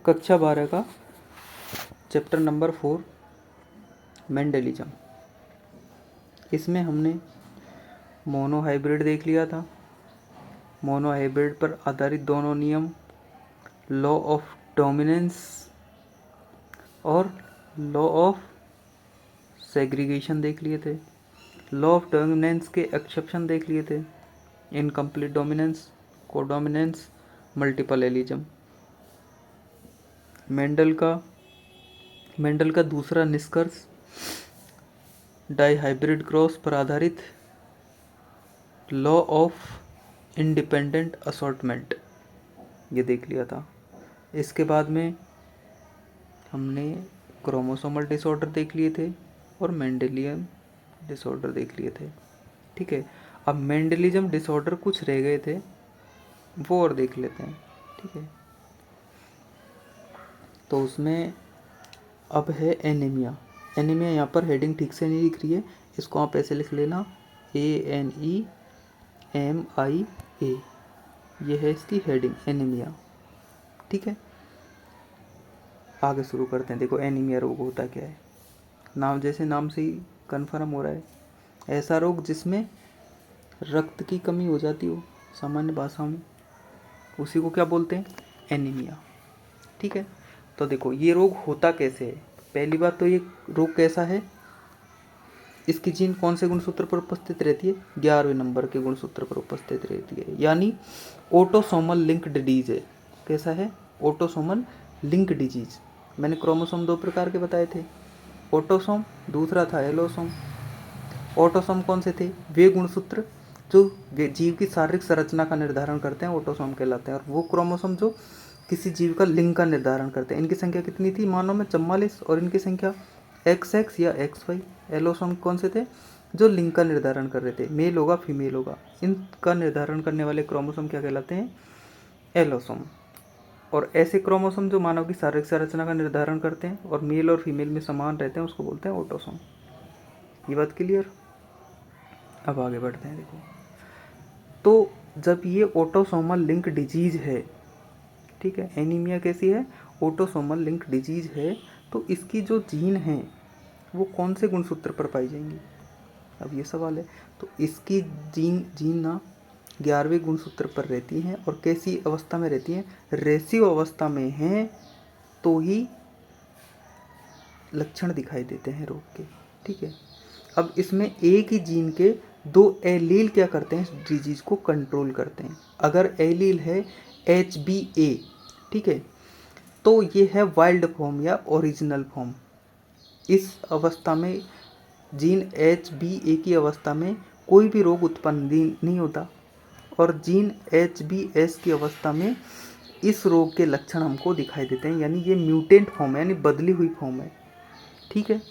कक्षा 12 का chapter number 4 Mendelism. इसमें हमने मोनोहाइब्रिड देख लिया था। मोनोहाइब्रिड पर आधारित दोनों नियम, लॉ ऑफ डोमिनेंस और लॉ ऑफ सेग्रीगेशन देख लिए थे। लॉ ऑफ डोमिनेंस के एक्सेप्शन देख लिए थे, incomplete dominance, codominance, multiple allelism. Mendel का दूसरा निष्कर्ष डाईहाइब्रिड क्रॉस पर आधारित लॉ ऑफ इंडिपेंडेंट असॉर्टमेंट, ये देख लिया था। इसके बाद में हमने क्रोमोसोमल डिसऑर्डर देख लिए थे और मेंडेलियन डिसऑर्डर देख लिए थे। ठीक है, अब मेंडलिज्म डिसऑर्डर कुछ रह गए थे, वो और देख लेते हैं। ठीक है, तो उसमें अब है एनीमिया। एनीमिया यहाँ पर हेडिंग ठीक से नहीं लिख रही है, इसको आप ऐसे लिख लेना ANEMIA, ये है इसकी हेडिंग एनीमिया। ठीक है, आगे शुरू करते हैं। देखो एनीमिया रोग होता क्या है, नाम जैसे नाम से ही कन्फर्म हो रहा है, ऐसा रोग जिसमें रक्त की कमी हो जाती हो, सामान्य भाषा में उसी को क्या बोलते हैं, एनीमिया। ठीक है, तो देखो ये रोग होता कैसे है। पहली बात तो ये रोग कैसा है, इसकी जीन कौन से गुणसूत्र पर उपस्थित रहती है, 11वें नंबर के गुणसूत्र पर उपस्थित रहती है, यानी ऑटोसोमल लिंक डिजीज है। कैसा है, ऑटोसोमल लिंक डिजीज। मैंने क्रोमोसोम 2 प्रकार के बताए थे, ऑटोसोम, दूसरा था एलोसोम। ऑटोसोम कौन से थे, वे गुणसूत्र जो जीव की शारीरिक संरचना का निर्धारण करते हैं, ऑटोसोम कहलाते हैं। और वो क्रोमोसोम जो किसी जीव का लिंग का निर्धारण करते हैं। इनकी संख्या कितनी थी, मानव में 44, और इनकी संख्या XX या XY। एलोसोम कौन से थे, जो लिंग का निर्धारण कर रहे थे, मेल होगा फीमेल होगा। इनका निर्धारण करने वाले क्रोमोसोम क्या कहलाते हैं, एलोसोम। और ऐसे क्रोमोसोम जो मानव की शारीरिक संरचना का निर्धारण करते हैं और मेल और फीमेल में समान रहते हैं, उसको बोलते हैं ऑटोसोम। ये बात क्लियर। अब आगे बढ़ते हैं। देखो, तो जब ये ऑटोसोमल लिंक डिजीज है, ठीक है, एनीमिया कैसी है, ऑटोसोमल लिंक डिजीज है, तो इसकी जो जीन है वो कौन से गुणसूत्र पर पाई जाएंगी, अब ये सवाल है। तो इसकी जीन ना 11वें गुणसूत्र पर रहती हैं। और कैसी अवस्था में रहती हैं, रेसिव अवस्था में हैं, तो ही लक्षण दिखाई देते हैं रोग के। ठीक है, अब इसमें एक ही जीन के 2 एलील क्या करते हैं, डिजीज को कंट्रोल करते हैं। अगर एलील है HBA, ठीक है, तो ये है वाइल्ड फॉर्म या ओरिजिनल फॉर्म। इस अवस्था में जीन HBA की अवस्था में कोई भी रोग उत्पन्न नहीं होता, और जीन HBS की अवस्था में इस रोग के लक्षण हमको दिखाई देते हैं, यानी ये म्यूटेंट फॉर्म है, यानी बदली हुई फॉर्म है। ठीक है,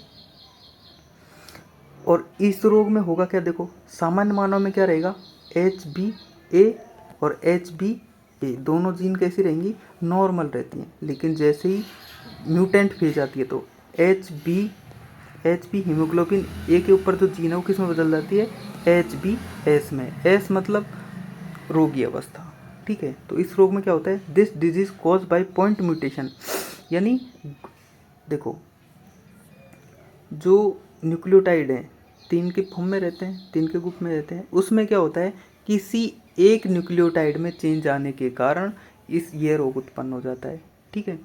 और इस रोग में होगा क्या, देखो सामान्य मानव में क्या रहेगा, HBA और HBA दोनों जीन कैसी रहेंगी, नॉर्मल रहती हैं। लेकिन जैसे ही म्यूटेंट फेज आती है तो HB हीमोग्लोबिन A के ऊपर जो जीन है वो किस में बदल जाती है, HBS में। S मतलब रोगी अवस्था। ठीक है, तो इस रोग में क्या होता है, this disease cause by point mutation, यानी देखो जो न्यूक्लियोटाइड हैं 3 के फॉर्म में रहते हैं, 3 के ग्रुप में रहते हैं, उसमें क्या होता है, किसी एक न्यूक्लियोटाइड में चेंज आने के कारण ये रोग उत्पन्न हो जाता है। ठीक है,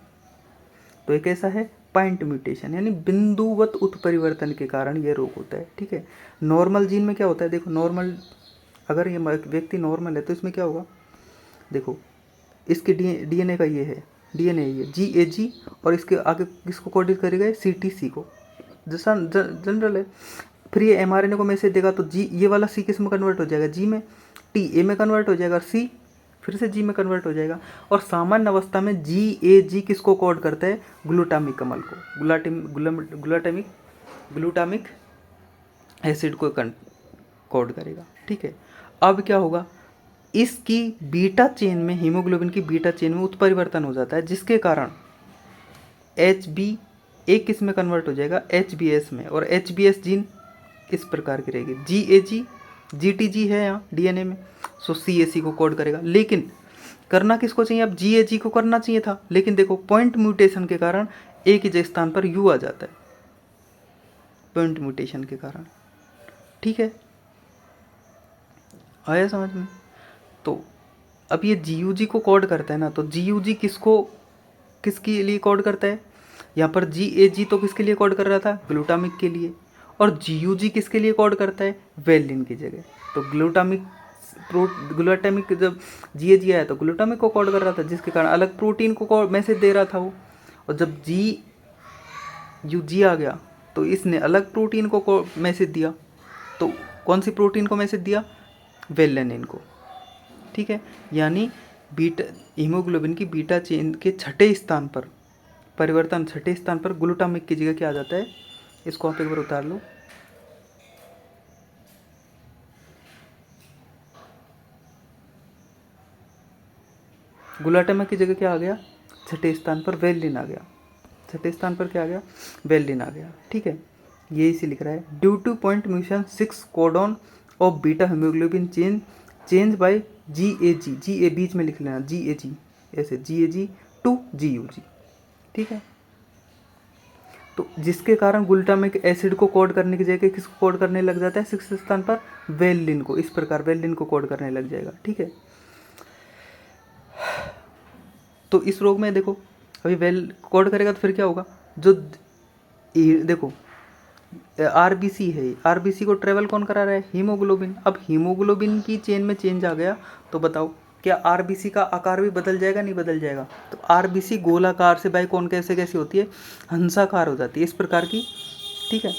तो एक ऐसा है पॉइंट म्यूटेशन, यानी बिंदुवत उत्परिवर्तन के कारण ये रोग होता है। ठीक है, नॉर्मल जीन में क्या होता है, देखो नॉर्मल, अगर ये व्यक्ति नॉर्मल है तो इसमें क्या होगा, देखो इसके DNA का ये है, DNA ये GAG, और इसके आगे किसको कोडित करेगा, CTC को, जैसा जनरल है। फिर ये mRNA को मैसेज देगा तो G, ये वाला C किस में कन्वर्ट हो जाएगा, G में, T A में कन्वर्ट हो जाएगा, C फिर से G में कन्वर्ट हो जाएगा। और सामान्य अवस्था में GAG किसको कोड करता है, ग्लूटामिक अम्ल को, ग्लूटामिक एसिड को कोड करेगा। ठीक है, अब क्या होगा, इसकी बीटा चेन में, हीमोग्लोबिन की बीटा चेन में उत्परिवर्तन हो जाता है, जिसके कारण HBA किस में कन्वर्ट हो जाएगा, HBS में। और HBS जीन इस प्रकार की रहेगी, GAG GTG है यहाँ DNA में, सो CAC को कोड करेगा। लेकिन करना किसको चाहिए, अब GAG को करना चाहिए था, लेकिन देखो पॉइंट म्यूटेशन के कारण A के स्थान पर U आ जाता है, पॉइंट म्यूटेशन के कारण। ठीक है, आया समझ में। तो अब ये GUG को कोड करता है ना, तो GUG किसके लिए कोड करता है, यहाँ पर GAG तो किसके लिए कोड कर रहा था, ग्लूटामिक के लिए, और GUG किसके लिए कोड करता है, वेलिन की जगह। तो ग्लूटामिक जब GAG आया तो ग्लूटामिक को कोड कर रहा था, जिसके कारण अलग प्रोटीन को मैसेज दे रहा था वो, और जब GUG आ गया तो इसने अलग प्रोटीन को मैसेज दिया। तो कौन सी प्रोटीन को मैसेज दिया, वेलिन को। ठीक है, यानी बीटा हीमोग्लोबिन की बीटा चेन के छठे स्थान पर परिवर्तन, छठे स्थान पर ग्लूटामिक की जगह क्या आ जाता है, इसको आप एक बार उतार लो। ग्लूटामिक की जगह क्या आ गया, छठे स्थान पर वेलिन आ गया, छठे स्थान पर क्या आ गया, वेलिन आ गया। ठीक है, ये इसी लिख रहा है, due two point mutation 6 codon of beta haemoglobin change bye GAG, GA बीच में लिख लेना, GAG ऐसे, GAG टू GUG। ठीक है, तो जिसके कारण ग्लूटामिक एसिड को कोड करने की जगह किसको कोड करने लग जाता है, 6 स्थान पर वेलिन को, इस प्रकार वेलिन को कोड करने लग जाएगा। ठीक है, तो इस रोग में देखो अभी कोड करेगा तो फिर क्या होगा, जो देखो RBC है, RBC को ट्रेवल कौन करा रहा है, हीमोग्लोबिन। अब हीमोग्लोबिन की चेन में चेंज आ गया तो बताओ क्या RBC का आकार भी बदल जाएगा, नहीं बदल जाएगा। तो RBC गोलाकार से भाई कौन कैसे होती है, हंसाकार हो जाती है, इस प्रकार की। ठीक है,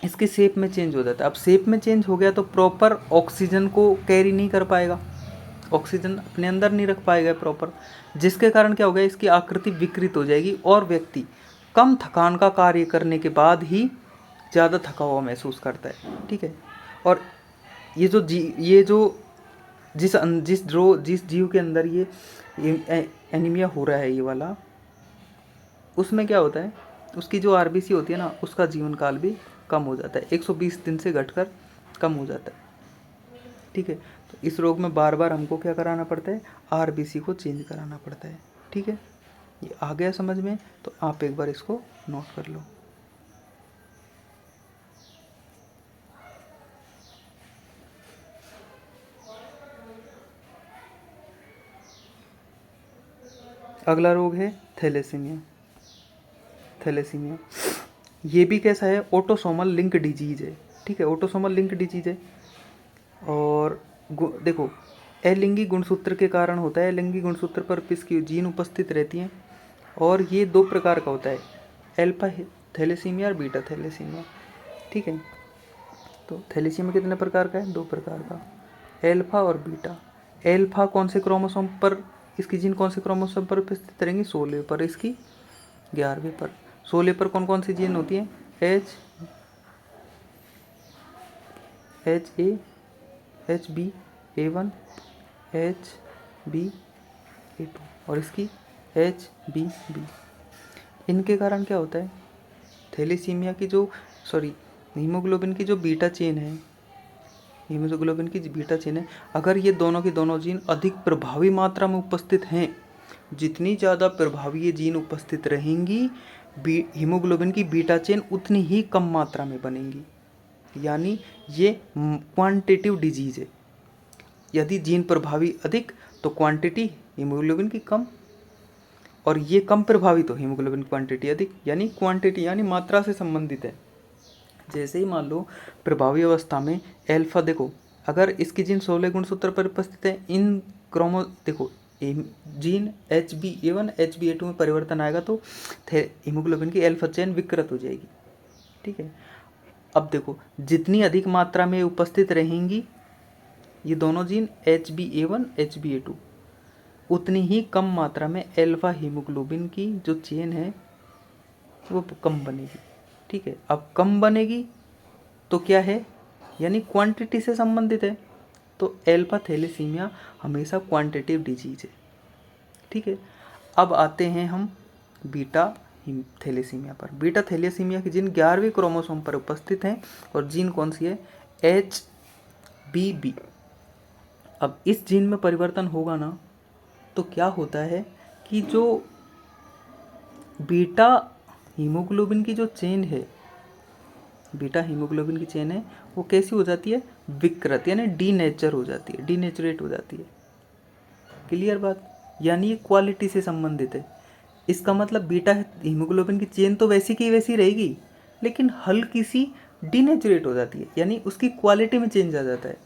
इसके शेप में चेंज हो जाता है। अब शेप में चेंज हो गया तो प्रॉपर ऑक्सीजन को कैरी नहीं कर पाएगा, ऑक्सीजन अपने अंदर नहीं रख पाएगा प्रॉपर, जिसके कारण क्या हो गया, इसकी आकृति विकृत हो जाएगी और व्यक्ति कम थकान का कार्य करने के बाद ही ज़्यादा थका हुआ महसूस करता है। ठीक है, और ये जो जिस जीव के अंदर ये एनीमिया हो रहा है, ये वाला, उसमें क्या होता है, उसकी जो RBC होती है ना, उसका जीवन काल भी कम हो जाता है, 120 दिन से घटकर कम हो जाता है। ठीक है, तो इस रोग में बार बार हमको क्या कराना पड़ता है, RBC को चेंज कराना पड़ता है। ठीक है, ये आ गया समझ में, तो आप एक बार इसको नोट कर लो। अगला रोग है थैलेसीमिया। थैलेसीमिया ये भी कैसा है, ऑटोसोमल लिंक डिजीज है। ठीक है, ऑटोसोमल लिंक डिजीज है, और देखो अलिंगी गुणसूत्र के कारण होता है, अलिंगी गुणसूत्र पर इसकी जीन उपस्थित रहती हैं, और ये 2 प्रकार का होता है, अल्फा थैलेसीमिया और बीटा थैलेसीमिया। ठीक है, तो थैलेसीमिया कितने प्रकार का है, 2 प्रकार का, अल्फा और बीटा। अल्फा कौन से क्रोमोसोम पर, इसकी जीन कौन से क्रोमोसोम पर उपस्थित रहेंगी, 16 पर, इसकी 11वें पर। 16 पर कौन कौन सी जीन होती है, HA HbA1 HbA2 और इसकी HbB। इनके कारण क्या होता है, थैलेसीमिया की हीमोग्लोबिन की जो बीटा चेन है, हीमोग्लोबिन की बीटा चेन है, अगर ये दोनों की दोनों जीन अधिक प्रभावी मात्रा में उपस्थित हैं, जितनी ज़्यादा प्रभावी ये जीन उपस्थित रहेंगी, हीमोग्लोबिन की बीटा चेन उतनी ही कम मात्रा में बनेंगी। यानी ये क्वांटिटिव डिजीज है, यदि जीन प्रभावी अधिक तो क्वांटिटी हीमोग्लोबिन की कम, और ये कम प्रभावी तो हीमोग्लोबिन क्वांटिटी अधिक, यानी क्वांटिटी यानी मात्रा से संबंधित है। जैसे ही मान लो प्रभावी अवस्था में अल्फा, देखो अगर इसकी जीन 16 गुणसूत्र पर उपस्थित है, इन देखो जीन HbA1 HbA2 में परिवर्तन आएगा तो हीमोग्लोबिन की अल्फा चेन विकृत हो जाएगी। ठीक है, अब देखो जितनी अधिक मात्रा में उपस्थित रहेंगी ये दोनों जीन HbA1 HbA2, उतनी ही कम मात्रा में अल्फा हीमोग्लोबिन की जो चेन है वो कम बनेगी। ठीक है, अब कम बनेगी तो क्या है, यानी क्वांटिटी से संबंधित है, तो अल्फा थैलेसीमिया हमेशा क्वांटिटिव डिजीज है। ठीक है, अब आते हैं हम बीटा थैलेसीमिया पर। बीटा थैलेसीमिया की जीन 11वें क्रोमोसोम पर उपस्थित हैं, और जीन कौन सी है, HbB। अब इस जीन में परिवर्तन होगा ना तो क्या होता है कि जो बीटा हीमोग्लोबिन की जो चेन है, बीटा हीमोग्लोबिन की चेन है, वो कैसी हो जाती है, विकृत यानी डीनेचर हो जाती है, डीनेचुरेट हो जाती है। क्लियर बात, यानी ये क्वालिटी से संबंधित है। इसका मतलब बीटा हीमोग्लोबिन की चेन तो वैसी की वैसी रहेगी, लेकिन हल्की सी डीनेचुरेट हो जाती है, यानी उसकी क्वालिटी में चेंज आ जाता है।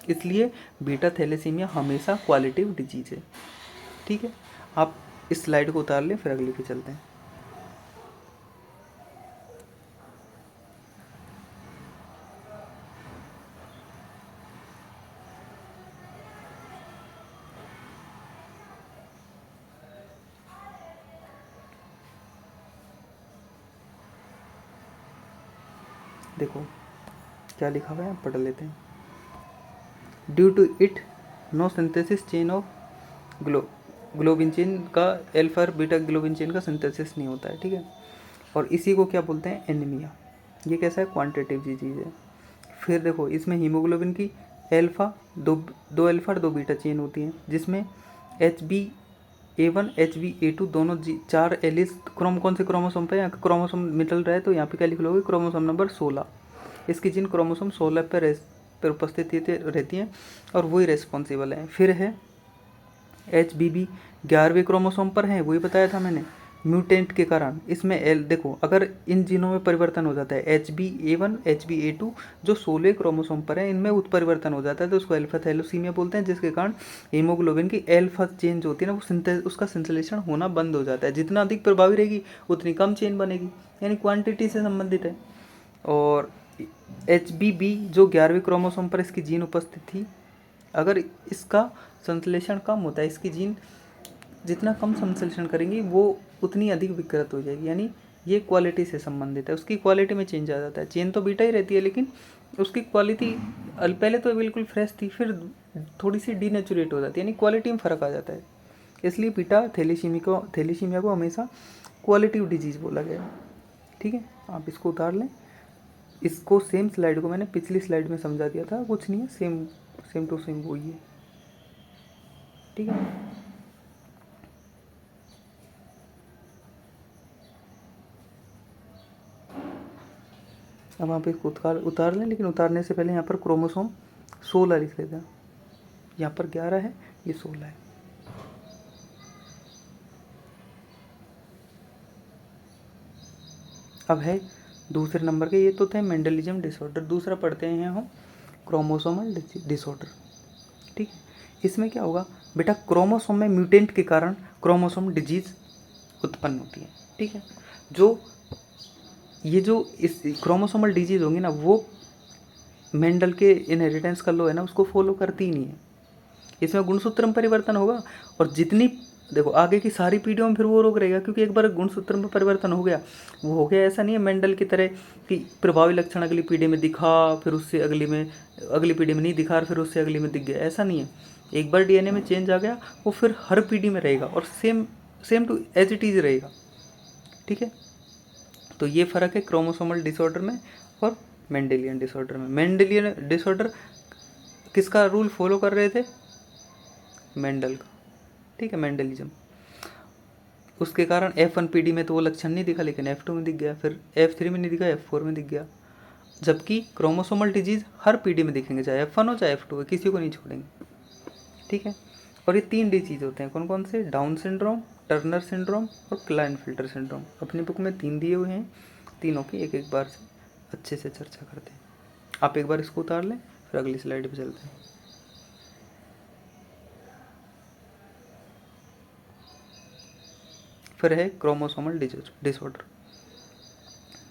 इसलिए बीटा थैलेसीमिया हमेशा क्वालिटिव डिजीज है। ठीक है, आप इस स्लाइड को उतार लें, फिर अगले पे चलते हैं। देखो क्या लिखा हुआ है, पढ़ लेते हैं। Due to it no synthesis chain of globin chain का, अल्फा और बीटा ग्लोबिन चेन का सिंथेसिस नहीं होता है। ठीक है, और इसी को क्या बोलते हैं, एनीमिया। ये कैसा है, क्वांटिटेटिव चीज़ है। फिर देखो इसमें हीमोग्लोबिन की अल्फा दो अल्फा और दो बीटा चेन होती हैं, जिसमें HbA1 HbA2 दोनों 4 एलिस कौन से क्रोमोसोम पे, यहाँ क्रोमोसोम मिल रहा है तो यहाँ पे क्या लिख लोगे, क्रोमोसोम नंबर 16। इसकी जीन क्रोमोसोम 16 पर उपस्थित रहती हैं और वही रेस्पॉन्सिबल है। फिर है HBB 11वें क्रोमोसोम पर है, वही बताया था मैंने, म्यूटेंट के कारण। इसमें देखो अगर इन जीनों में परिवर्तन हो जाता है, HbA1 HbA2 जो 16 क्रोमोसोम पर है, इनमें उत्परिवर्तन हो जाता है तो उसको अल्फा थैलेसीमिया बोलते हैं, जिसके कारण हीमोग्लोबिन की अल्फा चेन जो होती है ना, वो उसका संश्लेषण होना बंद हो जाता है। जितना अधिक प्रभावी रहेगी उतनी कम चेन बनेगी, यानी क्वांटिटी से संबंधित है। और HBB जो 11वें क्रोमोसोम पर इसकी जीन उपस्थित थी, अगर इसका संश्लेषण कम होता है, इसकी जीन जितना कम संश्लेषण करेंगी वो उतनी अधिक विकृत हो जाएगी, यानी ये क्वालिटी से संबंधित है। उसकी क्वालिटी में चेंज आ जाता है। चेन तो बीटा ही रहती है, लेकिन उसकी क्वालिटी पहले तो बिल्कुल फ्रेश थी, फिर थोड़ी सी डीनेचुरेट हो जाती है, यानी क्वालिटी में फ़र्क आ जाता है। इसलिए बीटा थैलेसीमिया को हमेशा क्वालिटिव डिजीज बोला गया है। ठीक है, आप इसको उतार लें। इसको सेम स्लाइड को मैंने पिछली स्लाइड में समझा दिया था, कुछ नहीं है, सेम टू सेम वही है। ठीक है, अब आप इसको उतार लें, लेकिन उतारने से पहले यहाँ पर क्रोमोसोम 16 लिख लेते हैं। यहाँ पर 11 है, ये 16 है। अब है दूसरे नंबर के, ये तो थे मेंडलिज्म डिसऑर्डर। दूसरा पढ़ते हैं हम क्रोमोसोमल डिसऑर्डर। ठीक है, इसमें क्या होगा बेटा, क्रोमोसोम में म्यूटेंट के कारण क्रोमोसोम डिजीज उत्पन्न होती है। ठीक है, ये जो इस क्रोमोसोमल डिजीज होंगी ना, वो मेंडल के इनहेरिटेंस का लॉ है ना, उसको फॉलो करती ही नहीं है। इसमें गुणसूत्र में परिवर्तन होगा, और जितनी देखो आगे की सारी पीढ़ियों में फिर वो रोग रहेगा, क्योंकि एक बार गुणसूत्र में परिवर्तन हो गया, वो हो गया। ऐसा नहीं है मेंडल की तरह कि प्रभावी लक्षण अगली पीढ़ी में दिखा, फिर उससे अगली पीढ़ी में नहीं दिखा, फिर उससे अगली में दिख गया। ऐसा नहीं है, एक बार DNA में चेंज आ गया, वो फिर हर पीढ़ी में रहेगा और same to as it is रहेगा। ठीक है, तो ये फ़र्क है क्रोमोसोमल डिसऑर्डर में और मेंडेलियन डिसऑर्डर में। मेंडेलियन डिसऑर्डर किसका रूल फॉलो कर रहे थे, मेंडल का। ठीक है, मेंडलिज्म। उसके कारण F1 पीढ़ी में तो वो लक्षण नहीं दिखा, लेकिन F2 में दिख गया, फिर F3 में नहीं दिखा, F4 में दिख गया। जबकि क्रोमोसोमल डिजीज हर पीढ़ी में दिखेंगे, चाहे F1 हो चाहे F2 हो, किसी को नहीं छोड़ेंगे। ठीक है, और ये 3 डिजीज होते हैं, कौन कौन से, डाउन सिंड्रोम, टर्नर सिंड्रोम और क्लाइनफिल्टर सिंड्रोम। अपनी बुक में 3 दिए हुए हैं, तीनों की एक बार से अच्छे से चर्चा करते हैं। आप एक बार इसको उतार लें, फिर अगली स्लाइड पे चलते हैं। फिर है क्रोमोसोमल डिसऑर्डर।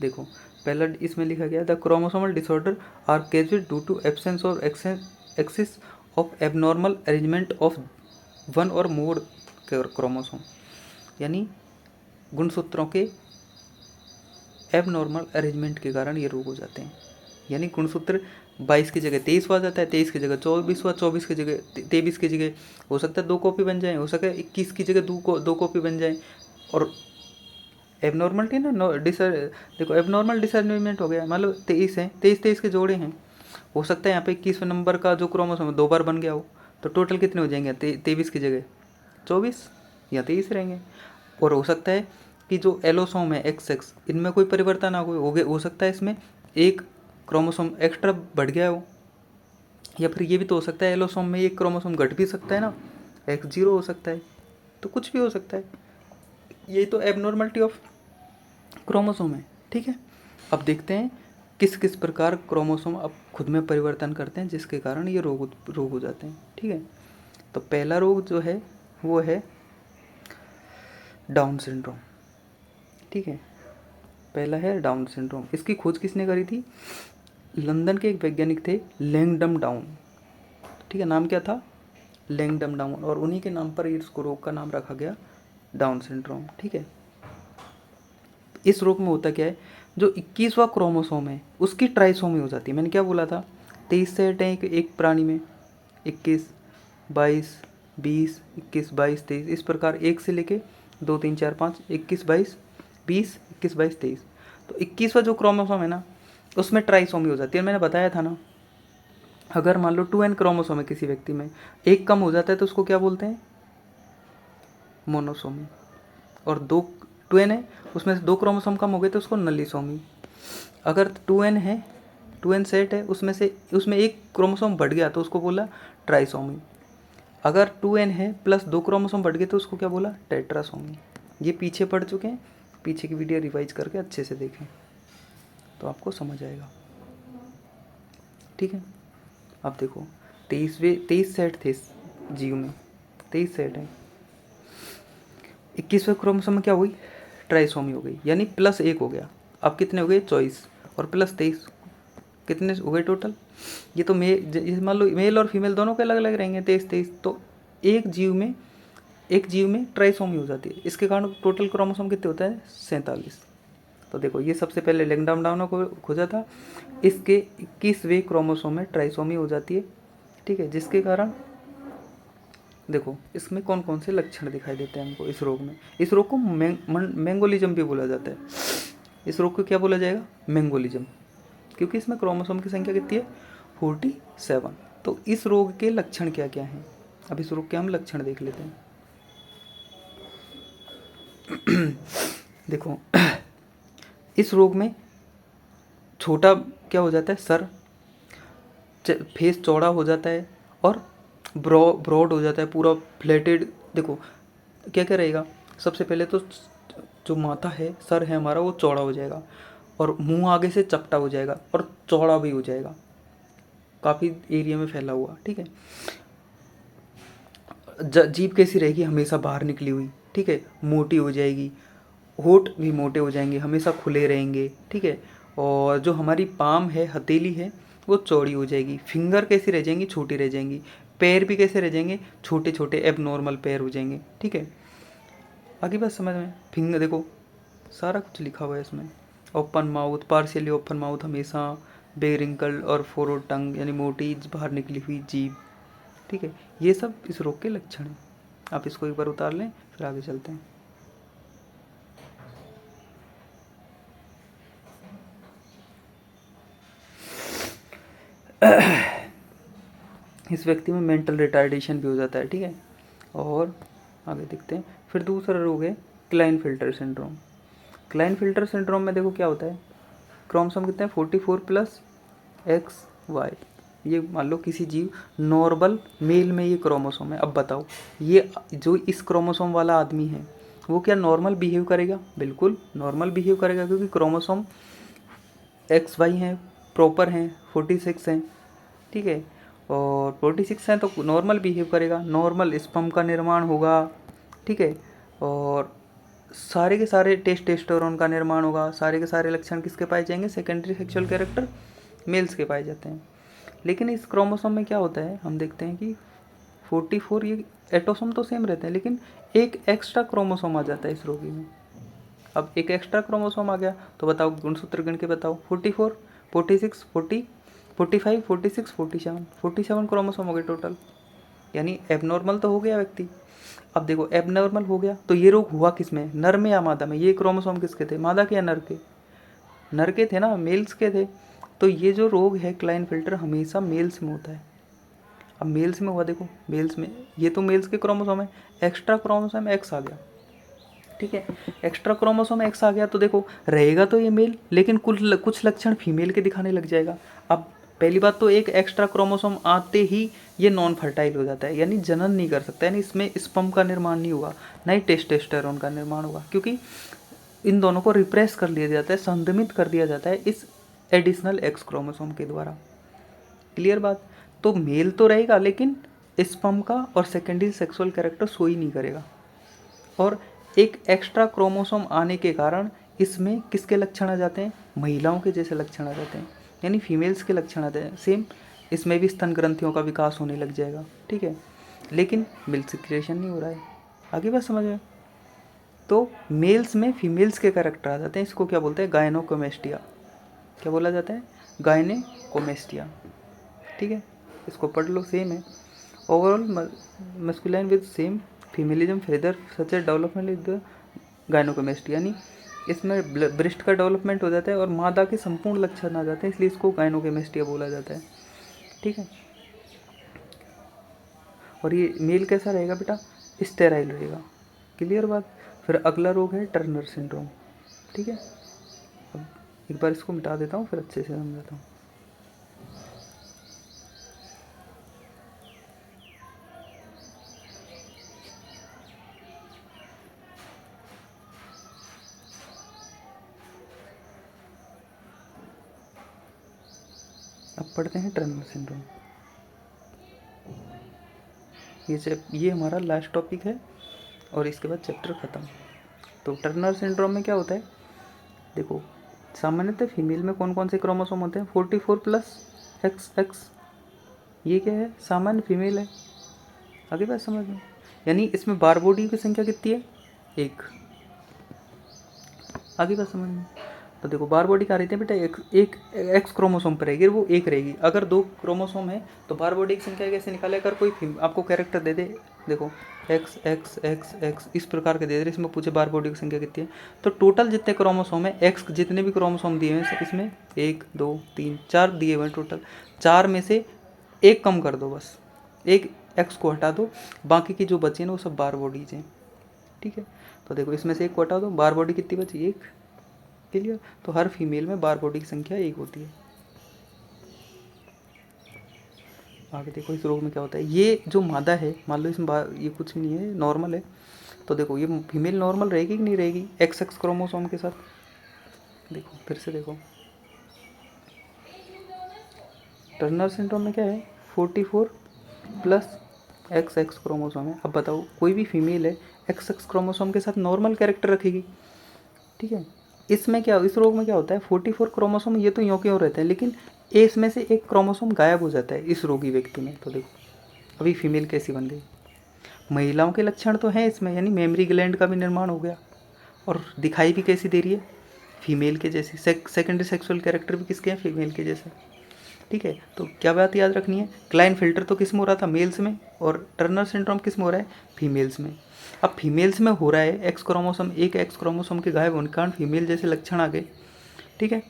देखो पहला इसमें लिखा गया, the chromosomal disorder are caused due to absence or excess of abnormal arrangement of one or more chromosome, यानी गुणसूत्रों के एबनॉर्मल अरेंजमेंट के कारण ये रोग हो जाते हैं। यानी गुणसूत्र 22 की जगह 23 आ जाता है, 23 की जगह 24, 24 की जगह 23 की जगह हो सकता है 2 कॉपी बन जाए, हो सकता है 21 की जगह 2 कॉपी बन जाए। और एबनॉर्मलिटी ना देखो एबनॉर्मल डिसअरेंजमेंट हो गया, मतलब 23 है, 23 के जोड़े हैं, हो सकता है यहाँ पे 21वें नंबर का जो क्रोमोसोम 2 बार बन गया हो, तो टोटल कितने हो जाएंगे? 23 की जगह 24 या 23 रहेंगे। और हो सकता है कि जो एलोसोम है XX, इनमें कोई परिवर्तन हो सकता है इसमें एक क्रोमोसोम एक्स्ट्रा बढ़ गया हो, या फिर ये भी तो हो सकता है एलोसोम में एक क्रोमोसोम घट भी सकता है ना, X0 हो सकता है, तो कुछ भी हो सकता है। यही तो एबनॉर्मलिटी ऑफ क्रोमोसोम है, ठीक है। अब देखते हैं किस किस प्रकार क्रोमोसोम अब खुद में परिवर्तन करते हैं जिसके कारण ये रोग हो जाते हैं, ठीक है। तो पहला रोग जो है वो है डाउन सिंड्रोम, ठीक है। पहला है डाउन सिंड्रोम। इसकी खोज किसने करी थी? लंदन के एक वैज्ञानिक थे लैंगडम डाउन, ठीक है। नाम क्या था? लैंगडम डाउन। और उन्हीं के नाम पर इस रोग का नाम रखा गया डाउन सिंड्रोम, ठीक है। इस रोग में होता क्या है, जो 21वां क्रोमोसोम है उसकी ट्राइसोमी हो जाती है। मैंने क्या बोला था? 23 सेट हैं एक प्राणी में, 21, 22, 20, 21, 22, 23, इस प्रकार 1 से लेके 2, 3, 4, 5, 21, 22, 20, 21, 22, 23। तो 21वां जो क्रोमोसोम है ना, उसमें ट्राइसोमी हो जाती है। मैंने बताया था ना, अगर मान लो 2n क्रोमोसोम है किसी व्यक्ति में, एक कम हो जाता है तो उसको क्या बोलते हैं? मोनोसोमी। और 2n है, उसमें से 2 क्रोमोसोम कम हो गए तो उसको नलीसोमी। अगर 2n है, 2n सेट है, उसमें एक क्रोमोसोम बढ़ गया तो उसको बोला ट्राइसोमी। अगर 2n है प्लस 2 क्रोमोसोम बढ़ गए तो उसको क्या बोला? टेट्रासोमी। ये पीछे पढ़ चुके हैं, पीछे की वीडियो रिवाइज करके अच्छे से देखें तो आपको समझ आएगा, ठीक है। अब देखो 23 सेट थे इस जीव में, 23 सेट हैं। 21वें क्रोमोसोम में क्या हुई? ट्राइसोमी हो गई, यानी +1 हो गया। अब कितने हो गए? 24 और +23, कितने हो गए टोटल? ये तो मान लो मेल और फीमेल दोनों के अलग अलग रहेंगे, 23, तो एक जीव में ट्राइसोमी हो जाती है। इसके कारण टोटल क्रोमोसोम कितने होता है? 47। तो देखो ये सबसे पहले लैंगडम डाउन को खोजा था, इसके 21वें क्रोमोसोम में ट्राइसोमी हो जाती है, ठीक है। जिसके कारण देखो इसमें कौन कौन से लक्षण दिखाई देते हैं हमको इस रोग में। इस रोग को मैंगोलिज्म भी बोला जाता है। इस रोग को क्या बोला जाएगा? मैंगोलिज्म, क्योंकि इसमें क्रोमोसोम की संख्या कितनी है? 47। तो इस रोग के लक्षण क्या क्या हैं? अब इस रोग के हम लक्षण देख लेते हैं। देखो इस रोग में छोटा क्या हो जाता है? सर, फेस चौड़ा हो जाता है और ब्रॉड हो जाता है, पूरा फ्लैटेड। देखो क्या क्या रहेगा? सबसे पहले तो जो माथा है, सर है हमारा, वो चौड़ा हो जाएगा और मुंह आगे से चपटा हो जाएगा और चौड़ा भी हो जाएगा, काफ़ी एरिया में फैला हुआ, ठीक है। जीभ कैसी रहेगी? हमेशा बाहर निकली हुई, ठीक है, मोटी हो जाएगी। होठ भी मोटे हो जाएंगे, हमेशा खुले रहेंगे, ठीक है। और जो हमारी पाम है, हथेली है, वो चौड़ी हो जाएगी। फिंगर कैसी रह जाएंगी? छोटी रह जाएंगी। पैर भी कैसे रह जाएंगे? छोटे छोटे एबनॉर्मल पैर हो जाएंगे, ठीक है। आगे बात समझ में? फिंगर देखो सारा कुछ लिखा हुआ है इसमें। Open mouth, partially open mouth, हमेशा बेरिंकल और फोरवर्ड टंग, यानी मोटी बाहर निकली हुई जीभ, ठीक है। ये सब इस रोग के लक्षण हैं। आप इसको एक बार उतार लें, फिर आगे चलते हैं। इस व्यक्ति में मेंटल रिटार्डेशन भी हो जाता है, ठीक है। और आगे देखते हैं। फिर दूसरा रोग है क्लाइनफिल्टर सिंड्रोम। क्लाइनफिल्टर सिंड्रोम में देखो क्या होता है? क्रोमोसोम कितने हैं? 44 प्लस XY। ये मान लो किसी जीव नॉर्मल मेल में ये क्रोमोसोम है। अब बताओ ये जो इस क्रोमोसोम वाला आदमी है वो क्या नॉर्मल बिहेव करेगा? बिल्कुल नॉर्मल बिहेव करेगा, क्योंकि क्रोमोसोम XY हैं, प्रॉपर हैं, 46 हैं, ठीक है। और 46 हैं तो नॉर्मल बिहेव करेगा, नॉर्मल स्पर्म का निर्माण होगा, ठीक है। और सारे के सारे टेस्टोस्टेरोन का निर्माण होगा। सारे के सारे लक्षण किसके पाए जाएंगे? सेकेंडरी सेक्सुअल कैरेक्टर मेल्स के पाए जाते हैं। लेकिन इस क्रोमोसोम में क्या होता है? हम देखते हैं कि 44, ये एटोसोम तो सेम रहते हैं, लेकिन एक एक्स्ट्रा क्रोमोसोम आ जाता है इस रोगी में। अब एक एक्स्ट्रा क्रोमोसोम आ गया तो बताओ, गुणसूत्र गिन के बताओ। 44, 46, 40, 45, 46, 47, 47 क्रोमोसोम हो गए टोटल, यानी एबनॉर्मल तो हो गया व्यक्ति। अब देखो एबनॉर्मल हो गया तो ये रोग हुआ किस में? नर में या मादा में? ये क्रोमोसोम किसके थे? मादा के या नर के? नर के थे ना, मेल्स के थे। तो ये जो रोग है क्लाइनफिल्टर हमेशा मेल्स में होता है। अब मेल्स में हुआ, देखो मेल्स में ये तो मेल्स के क्रोमोसोम है, एक्स्ट्रा क्रोमोसोम एक्स आ गया, ठीक है, एक्स्ट्रा क्रोमोसोम एक्स आ गया तो देखो रहेगा तो ये मेल, लेकिन कुछ लक्षण फीमेल के दिखाने लग जाएगा। अब पहली बात तो एक एक्स्ट्रा क्रोमोसोम आते ही ये नॉन फर्टाइल हो जाता है, यानी जनन नहीं कर सकता, यानी इसमें स्पर्म का निर्माण नहीं होगा, ना ही टेस्टोस्टेरोन का निर्माण होगा, क्योंकि इन दोनों को रिप्रेस कर लिया जाता है, संदमित कर दिया जाता है इस एडिशनल एक्स क्रोमोसोम के द्वारा। क्लियर बात। तो मेल तो रहेगा लेकिन स्पर्म का और सेकेंडरी सेक्सुअल कैरेक्टर शो ही नहीं करेगा। और एक एक्स्ट्रा क्रोमोसोम आने के कारण इसमें किसके लक्षण आ जाते हैं, महिलाओं के जैसे लक्षण आ जाते हैं, यानी फीमेल्स के लक्षण आते हैं। सेम इसमें भी स्तन ग्रंथियों का विकास होने लग जाएगा, ठीक है, लेकिन मिल्क सिक्रेशन नहीं हो रहा है। आगे बात समझ में। तो मेल्स में फीमेल्स के कैरेक्टर आ जाते हैं, इसको क्या बोलते हैं, गायनोकोमेस्टिया। क्या बोला जाता है, गायनेकोमेस्टिया, ठीक है, इसको पढ़ लो, सेम है। Overall masculine with same femaleism feather such a development is the gynaecomastia, यानी इसमें ब्रेस्ट का डेवलपमेंट हो जाता है और मादा के संपूर्ण लक्षण आ जाते हैं, इसलिए इसको गायनोकेमेस्टिया बोला जाता है, ठीक है। और ये मेल कैसा रहेगा बेटा, स्टेराइल रहेगा। क्लियर बात। फिर अगला रोग है टर्नर सिंड्रोम, ठीक है। अब एक बार इसको मिटा देता हूँ फिर अच्छे से समझाता हूँ। अब पढ़ते हैं टर्नर सिंड्रोम। ये हमारा लास्ट टॉपिक है और इसके बाद चैप्टर ख़त्म। तो टर्नर सिंड्रोम में क्या होता है, देखो सामान्यतः फीमेल में कौन कौन से क्रोमोसोम होते हैं, 44 प्लस XX, ये क्या है, सामान्य फीमेल है। आगे बात समझ में। यानी इसमें बारबोडी की संख्या कितनी है, 1। आगे बात समझ में। तो देखो बार बॉडी कहाँ रहती है बेटा, एक एक्स क्रोमोसोम पर रहेगी, वो एक रहेगी। अगर 2 क्रोमोसोम है तो बार बॉडी की संख्या कैसे निकाले, अगर कोई आपको कैरेक्टर दे दे, देखो एक्स एक्स एक्स एक्स इस प्रकार के दे दे, इसमें पूछे बार बॉडी की संख्या कितनी है, तो टोटल जितने क्रोमोसोम है एक्स, जितने भी क्रोमोसोम दिए हैं इसमें 1 2 3 4 दिए हुए हैं टोटल, 4 में से एक कम कर दो, बस एक एक्स को हटा दो, बाकी की जो बची है ना वो सब बार बॉडीज हैं, ठीक है। तो देखो इसमें से एक को हटा दो, बार बॉडी कितनी बची, 1। क्लियर। तो हर फीमेल में बार बॉडी की संख्या 1 होती है। आगे देखो इस रोग में क्या होता है, ये जो मादा है, मान लो इसमें ये कुछ भी नहीं है, नॉर्मल है, तो देखो ये फीमेल नॉर्मल रहेगी कि नहीं रहेगी, XX क्रोमोसोम के साथ। देखो फिर से देखो, टर्नर सिंड्रोम में क्या है, 44 प्लस XX क्रोमोसोम है। अब बताओ कोई भी फीमेल है XX क्रोमोसोम के साथ नॉर्मल कैरेक्टर रखेगी, ठीक है। इसमें क्या, इस रोग में क्या होता है, 44 क्रोमोसोम ये तो यों के यों रहते हैं, लेकिन इसमें से एक क्रोमोसोम गायब हो जाता है इस रोगी व्यक्ति में। तो देखो अभी फीमेल कैसी बन गई। महिलाओं के लक्षण तो हैं इसमें, यानी मेमरी ग्लैंड का भी निर्माण हो गया, और दिखाई भी कैसी दे रही है, फीमेल के जैसी। सेकेंडरी सेक्सुअल कैरेक्टर भी किसके हैं, फीमेल के जैसे, ठीक है। तो क्या बात याद रखनी है, क्लाइन फिल्टर तो किस में हो रहा था, मेल्स में, और टर्नर सिंड्रोम किस में हो रहा है, फीमेल्स में। अब फीमेल्स में हो रहा है, एक्स क्रोमोसोम, एक एक्स क्रोमोसोम के गायब होने के कारण फीमेल जैसे लक्षण आ गए, ठीक है।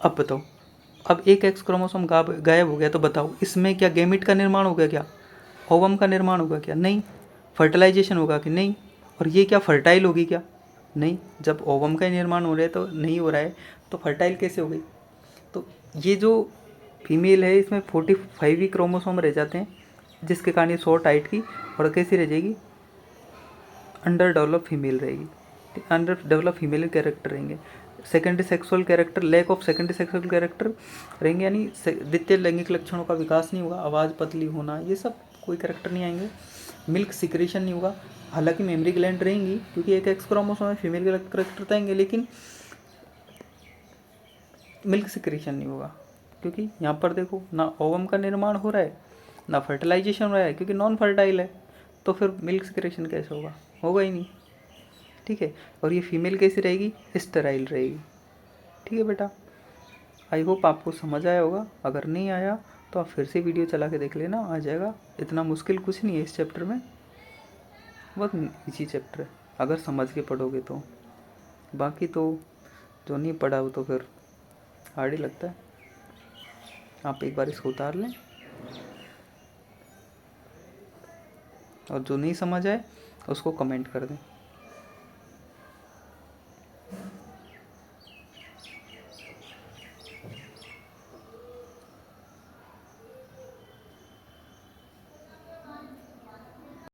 अब बताओ, अब एक एक्स क्रोमोसोम गायब हो गया, तो बताओ इसमें क्या गैमिट का निर्माण होगा, क्या ओवम का निर्माण होगा, क्या नहीं, फर्टिलाइजेशन होगा कि नहीं, और ये क्या फर्टाइल होगी, क्या नहीं। जब ओवम का निर्माण हो रहा है तो नहीं हो रहा है, तो फर्टाइल कैसे हो गई। तो ये जो फीमेल है इसमें 45 ही क्रोमोसोम रह जाते हैं, जिसके कारण ये शॉर्ट हाइट की और कैसी रह जाएगी, अंडर डेवलप फीमेल रहेगी, अंडर डेवलप फीमेल कैरेक्टर रहेंगे। Secondary sexual character, lack of secondary sexual character रहेंगे, यानी द्वितीय लैंगिक लक्षणों का विकास नहीं होगा, आवाज़ पतली होना, ये सब कोई कैरेक्टर नहीं आएंगे। मिल्क सिक्रेशन नहीं होगा, हालांकि मेमरी ग्लैंड रहेंगी, क्योंकि एक एक्स क्रोमोसोम में फीमेल के कैरेक्टर आएंगे, लेकिन मिल्क सिक्रेशन नहीं होगा, क्योंकि यहाँ पर देखो ना ओवम का निर्माण हो रहा है ना फर्टिलाइजेशन हो रहा है, क्योंकि नॉन फर्टाइल है, तो फिर मिल्क सिक्रेशन कैसे होगा, होगा ही नहीं, ठीक है। और ये फीमेल कैसी रहेगी, स्टेराइल रहेगी, ठीक है बेटा। आई होप आपको समझ आया होगा, अगर नहीं आया तो आप फिर से वीडियो चला के देख लेना, आ जाएगा। इतना मुश्किल कुछ नहीं है इस चैप्टर में, बहुत इजी चैप्टर है अगर समझ के पढ़ोगे तो। बाकी तो जो नहीं पढ़ा हो तो फिर हार्ड ही लगता है। आप एक बार इसको उतार लें। और जो नहीं समझ आए उसको कमेंट कर दें।